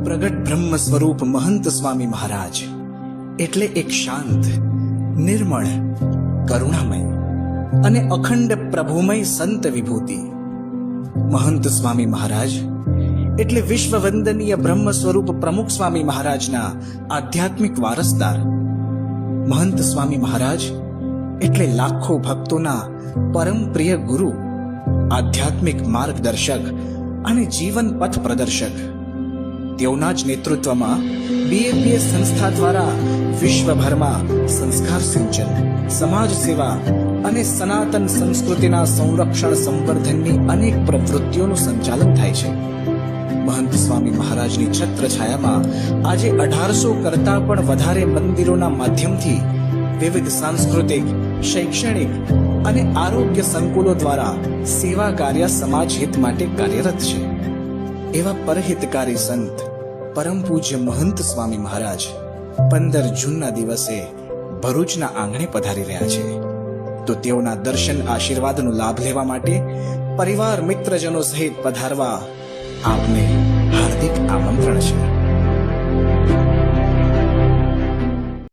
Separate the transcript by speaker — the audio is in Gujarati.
Speaker 1: પ્રગટ બ્રહ્મ સ્વરૂપ મહંત સ્વામી મહારાજ એટલે એક શાંત, નિર્મળ, કરુણામય અને અખંડ પ્રભુમય સંત વિભૂતિ. મહંત સ્વામી મહારાજ એટલે વિશ્વ વંદનીય બ્રહ્મ સ્વરૂપ પ્રમુખ સ્વામી મહારાજના આધ્યાત્મિક વારસદાર. મહંત સ્વામી મહારાજ એટલે લાખો ભક્તોના પરમ પ્રિય ગુરુ, આધ્યાત્મિક માર્ગદર્શક અને જીવન પથ પ્રદર્શક. તેઓના જ નેતૃત્વમાં BAPS સંસ્થા દ્વારા વિશ્વભરમાં સંસ્કાર સિંચન, સમાજ સેવા અને સનાતન સંસ્કૃતિના સંરક્ષણ સંવર્ધનની અનેક પ્રવૃત્તિઓનું સંચાલન થાય છે. મહંત સ્વામી મહારાજની છત્રછાયામાં આજે 1800 કરતા પણ વધારે મંદિરોના માધ્યમથી વિવિધ સાંસ્કૃતિક, શૈક્ષણિક અને આરોગ્ય સંકુલો દ્વારા સેવા કાર્ય સમાજ હિત માટે કાર્યરત છે. એવા પરહિતકારી સંત પરમ પૂજ્ય મહંત સ્વામી મહારાજ 15 જૂનના દિવસે ભરૂચના આંગણે પધારી રહ્યા છે. તો તેઓના દર્શન આશીર્વાદનો લાભ લેવા માટે પરિવાર મિત્રજનો સહિત પધારવા આપને હાર્દિક આમંત્રણ છે.